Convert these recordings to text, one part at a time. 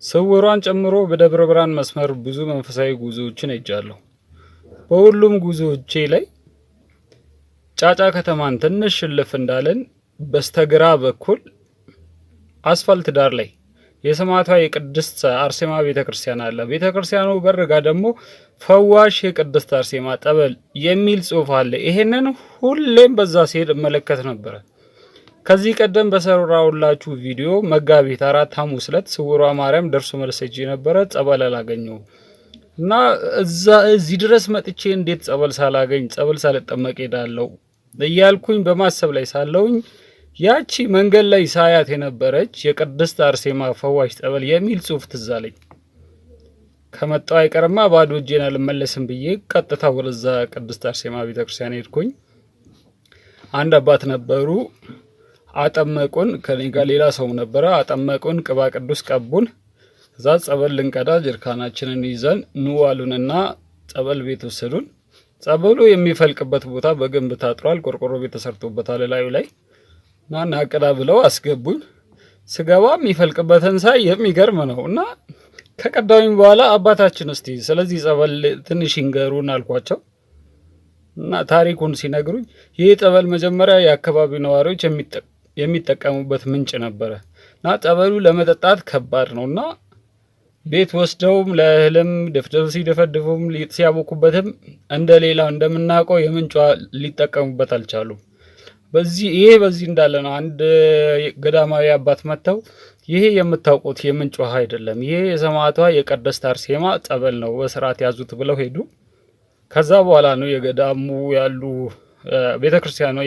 ስውሯን ጨምሮ በደብረ ብርሃን መስመር ብዙ መንፈሳዊ ጉዞዎችን ሄጃለሁ። በሁሉም ጉዞዎቼ ላይ ጫጫ ከተማን ትንሽ እልፍ እንዳለን በስተግራ በኩል አስፋልት ዳር ላይ የሰማዕቷ የቅድስት አርሴማ ቤተክርስቲያን አለ። ቤተክርስቲያኑ በር ጋር ደግሞ ፈዋሽ የቅድስት አርሴማ ጠበል የሚል ጽሑፍ አለ። ይሄንን ሁሌም በዛ ሲሄድ እመለከት ነበረ። ከዚህ ቀደም በሰራውላችሁ ቪዲዮ መጋቢት 4 ሐሙስ ዕለት ስውሯ ማርያም ደርሶ መልስ ሄጄ ነበረ። ጸበል አላገኘሁም እና እዚህ ድረስ መጥቼ እንዴት ጸበል ሳላገኝ ጸበል ሳልጠመቅ ሄዳለሁ እያልኩኝ በማሰብ ላይ ሳለውኝ ያቺ መንገድ ላይ ሳያት የነበረች የቅድስት አርሴማ ፈዋሽ ጠበል የሚል ጽሑፍ ትዝ አለኝ። ከመጣሁ አይቀርማ ባዶ እጄን አልመለስም ብዬ ቀጥታ ወደዛ ቅድስት አርሴማ ቤተክርስቲያን ሄድኩኝ። አንድ አባት ነበሩ፣ አጠመቁን። ከኔ ጋር ሌላ ሰው ነበረ። አጠመቁን፣ ቅባ ቅዱስ ቀቡን። እዛ ጸበል ልንቀዳ ጀርካናችንን ይዘን ኑ አሉንና ጸበል ቤት ወሰዱን። ጸበሉ የሚፈልቅበት ቦታ በግንብ ታጥሯል። ቆርቆሮ ቤት ተሰርቶበታል ላዩ ላይ እና ቅዳ ብለው አስገቡኝ። ስገባ የሚፈልቅበትን ሳይ የሚገርም ነው እና ከቀዳውኝ በኋላ አባታችን እስቲ ስለዚህ ጸበል ትንሽ ይንገሩን አልኳቸው እና ታሪኩን ሲነግሩኝ ይህ ጠበል መጀመሪያ የአካባቢው ነዋሪዎች የሚጠቀሙበት ምንጭ ነበረ እና ጠበሉ ለመጠጣት ከባድ ነው እና ቤት ወስደውም ለእህልም ድፍድፍ ሲደፈድፉም ሲያቦኩበትም እንደሌላ እንደምናውቀው የምንጯ ሊጠቀሙበት አልቻሉም። በዚህ እንዳለ ነው አንድ ገዳማዊ አባት መጥተው ይሄ የምታውቁት የምንጭ ውሃ አይደለም፣ ይሄ የሰማዕቷ የቅድስት አርሴማ ጸበል ነው፣ በስርዓት ያዙት ብለው ሄዱ። ከዛ በኋላ ነው የገዳሙ ያሉ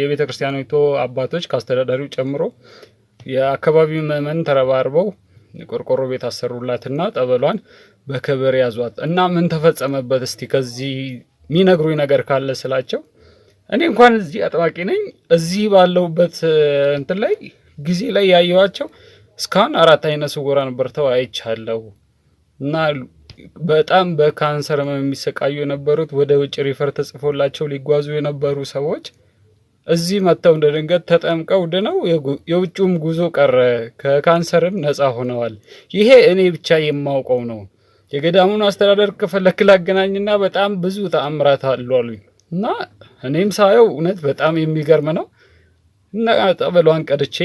የቤተክርስቲያኒቱ አባቶች ከአስተዳዳሪው ጨምሮ የአካባቢው ምዕመን ተረባርበው ቆርቆሮ ቤት አሰሩላትና ጠበሏን በክብር ያዟት እና ምን ተፈጸመበት እስቲ ከዚህ የሚነግሩኝ ነገር ካለ ስላቸው እኔ እንኳን እዚህ አጥባቂ ነኝ። እዚህ ባለውበት እንትን ላይ ጊዜ ላይ ያየዋቸው እስካሁን 4 አይነ ስውራን በርተው አይቻለሁ እና በጣም በካንሰር የሚሰቃዩ የነበሩት ወደ ውጭ ሪፈር ተጽፎላቸው ሊጓዙ የነበሩ ሰዎች እዚህ መጥተው እንደ ድንገት ተጠምቀው ድነው የውጭውም ጉዞ ቀረ፣ ከካንሰርም ነፃ ሆነዋል። ይሄ እኔ ብቻ የማውቀው ነው። የገዳሙን አስተዳደር ከፈለክ ላገናኝና በጣም ብዙ ተአምራት አሉ አሉኝ እና እኔም ሳየው እውነት በጣም የሚገርም ነው እና ጠበሏን ቀድቼ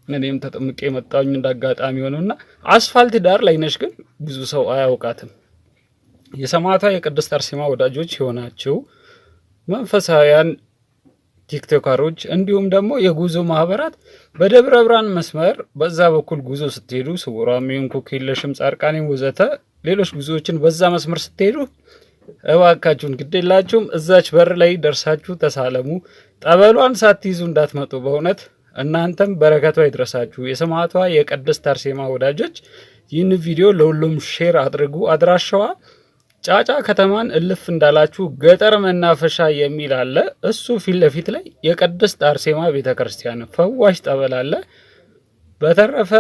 እኔም ተጠምቄ መጣሁኝ እንዳጋጣሚ ሆነውና አስፋልት ዳር ላይ ነሽ፣ ግን ብዙ ሰው አያውቃትም። የሰማዕቷ የቅድስት አርሴማ ወዳጆች የሆናችሁ መንፈሳውያን ቲክቶከሮች እንዲሁም ደግሞ የጉዞ ማህበራት በደብረ ብርሃን መስመር በዛ በኩል ጉዞ ስትሄዱ ስውሯም ኩኪለሽም ጻርቃኔም ወዘተ ሌሎች ጉዞዎችን በዛ መስመር ስትሄዱ እባካችሁን ግዴላችሁም እዛች በር ላይ ደርሳችሁ ተሳለሙ። ጠበሏን ሳትይዙ እንዳትመጡ። በእውነት እናንተም በረከቷ ይድረሳችሁ። የሰማዕቷ የቅድስት አርሴማ ወዳጆች ይህን ቪዲዮ ለሁሉም ሼር አድርጉ። አድራሻዋ ጫጫ ከተማን እልፍ እንዳላችሁ ገጠር መናፈሻ የሚል አለ። እሱ ፊት ለፊት ላይ የቅድስት አርሴማ ቤተክርስቲያን ፈዋሽ ጠበል አለ። በተረፈ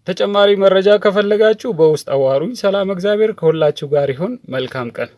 ተጨማሪ መረጃ ከፈለጋችሁ በውስጥ አዋሩኝ። ሰላም፣ እግዚአብሔር ከሁላችሁ ጋር ይሁን። መልካም ቀን።